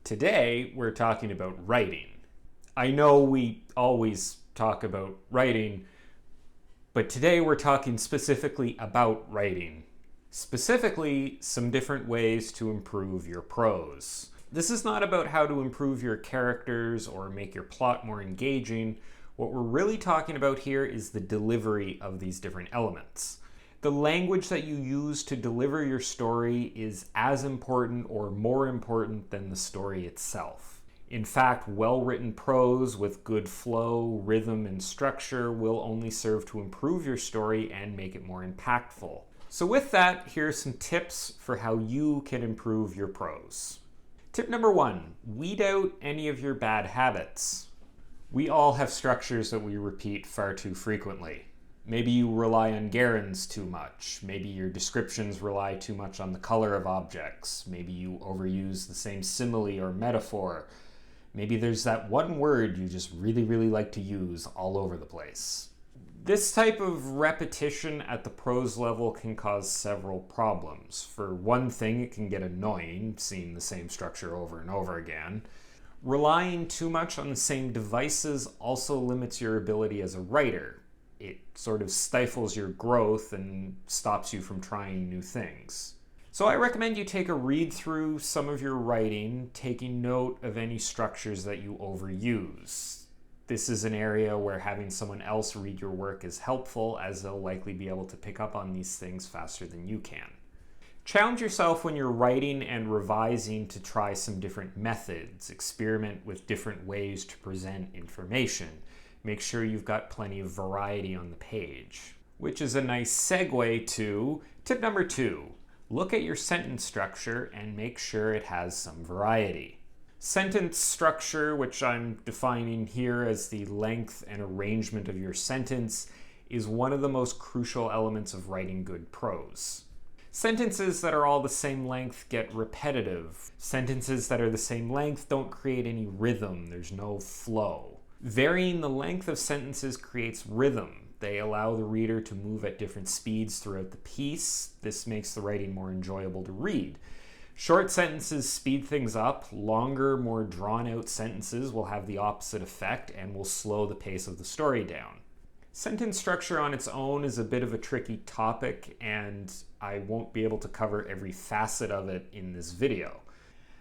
Today, we're talking about writing. I know we always talk about writing, but today we're talking specifically about writing. Specifically, some different ways to improve your prose. This is not about how to improve your characters or make your plot more engaging. What we're really talking about here is the delivery of these different elements. The language that you use to deliver your story is as important or more important than the story itself. In fact, well-written prose with good flow, rhythm, and structure will only serve to improve your story and make it more impactful. So with that, here are some tips for how you can improve your prose. Tip number 1, weed out any of your bad habits. We all have structures that we repeat far too frequently. Maybe you rely on gerunds too much. Maybe your descriptions rely too much on the color of objects. Maybe you overuse the same simile or metaphor. Maybe there's that one word you just really like to use all over the place. This type of repetition at the prose level can cause several problems. For one thing, it can get annoying, seeing the same structure over and over again. Relying too much on the same devices also limits your ability as a writer. It sort of stifles your growth and stops you from trying new things. So I recommend you take a read through some of your writing, taking note of any structures that you overuse. This is an area where having someone else read your work is helpful, as they'll likely be able to pick up on these things faster than you can. Challenge yourself when you're writing and revising to try some different methods. Experiment with different ways to present information. Make sure you've got plenty of variety on the page. Which is a nice segue to tip number 2. Look at your sentence structure and make sure it has some variety. Sentence structure, which I'm defining here as the length and arrangement of your sentence, is one of the most crucial elements of writing good prose. Sentences that are all the same length get repetitive. Sentences that are the same length don't create any rhythm. There's no flow. Varying the length of sentences creates rhythm. They allow the reader to move at different speeds throughout the piece. This makes the writing more enjoyable to read. Short sentences speed things up. Longer, more drawn-out sentences will have the opposite effect and will slow the pace of the story down. Sentence structure on its own is a bit of a tricky topic, and I won't be able to cover every facet of it in this video.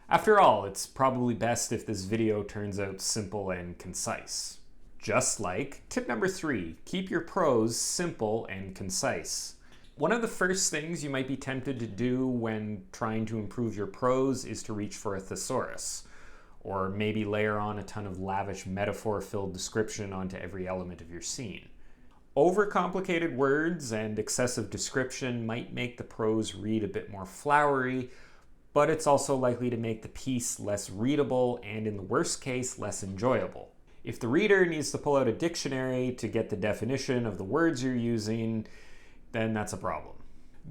After all, it's probably best if this video turns out simple and concise. Just like tip number 3, keep your prose simple and concise. One of the first things you might be tempted to do when trying to improve your prose is to reach for a thesaurus, or maybe layer on a ton of lavish metaphor-filled description onto every element of your scene. Overcomplicated words and excessive description might make the prose read a bit more flowery, but it's also likely to make the piece less readable and, in the worst case, less enjoyable. If the reader needs to pull out a dictionary to get the definition of the words you're using, then that's a problem.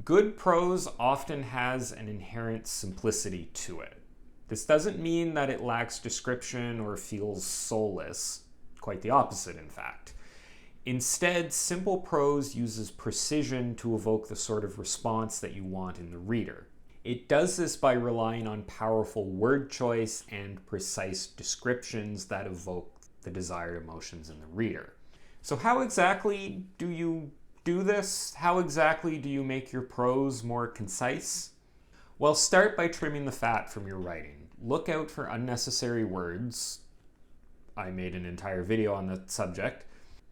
Good prose often has an inherent simplicity to it. This doesn't mean that it lacks description or feels soulless. Quite the opposite, in fact. Instead, simple prose uses precision to evoke the sort of response that you want in the reader. It does this by relying on powerful word choice and precise descriptions that evoke the desired emotions in the reader. So how exactly do you do this? How exactly do you make your prose more concise? Well, start by trimming the fat from your writing. Look out for unnecessary words. I made an entire video on the subject.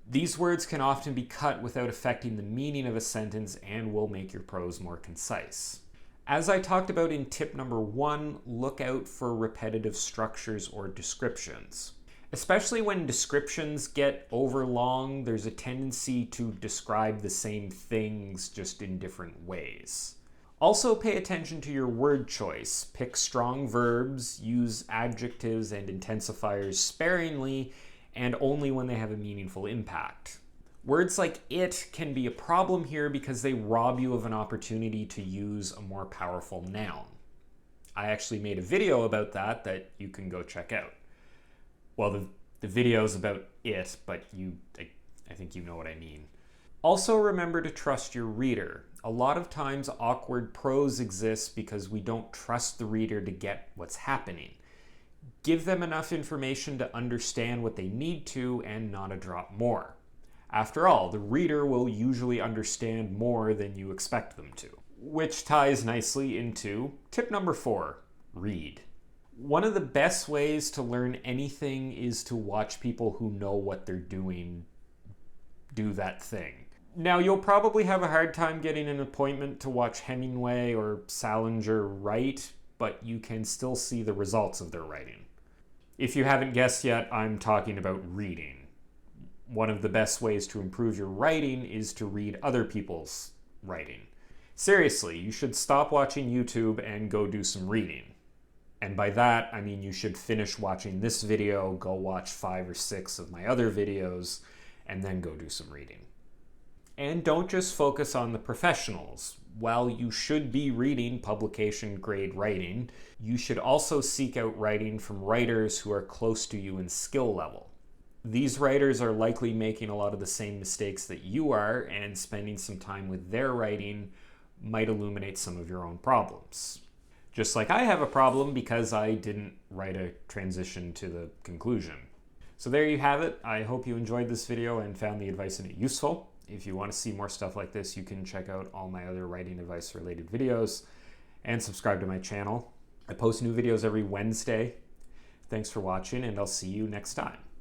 These words can often be cut without affecting the meaning of a sentence and will make your prose more concise. As I talked about in tip number 1, look out for repetitive structures or descriptions. Especially when descriptions get overlong, there's a tendency to describe the same things just in different ways. Also pay attention to your word choice. Pick strong verbs, use adjectives and intensifiers sparingly, and only when they have a meaningful impact. Words like it can be a problem here because they rob you of an opportunity to use a more powerful noun. I actually made a video about that you can go check out. Well, the video's about it, but I think you know what I mean. Also remember to trust your reader. A lot of times awkward prose exists because we don't trust the reader to get what's happening. Give them enough information to understand what they need to and not a drop more. After all, the reader will usually understand more than you expect them to. Which ties nicely into tip number 4, read. One of the best ways to learn anything is to watch people who know what they're doing do that thing. Now, you'll probably have a hard time getting an appointment to watch Hemingway or Salinger write, but you can still see the results of their writing. If you haven't guessed yet, I'm talking about reading. One of the best ways to improve your writing is to read other people's writing. Seriously, you should stop watching YouTube and go do some reading. And by that, I mean you should finish watching this video, go watch 5 or 6 of my other videos, and then go do some reading. And don't just focus on the professionals. While you should be reading publication-grade writing, you should also seek out writing from writers who are close to you in skill level. These writers are likely making a lot of the same mistakes that you are, and spending some time with their writing might illuminate some of your own problems. Just like I have a problem because I didn't write a transition to the conclusion. So there you have it. I hope you enjoyed this video and found the advice in it useful. If you want to see more stuff like this, you can check out all my other writing advice related videos and subscribe to my channel. I post new videos every Wednesday. Thanks for watching, and I'll see you next time.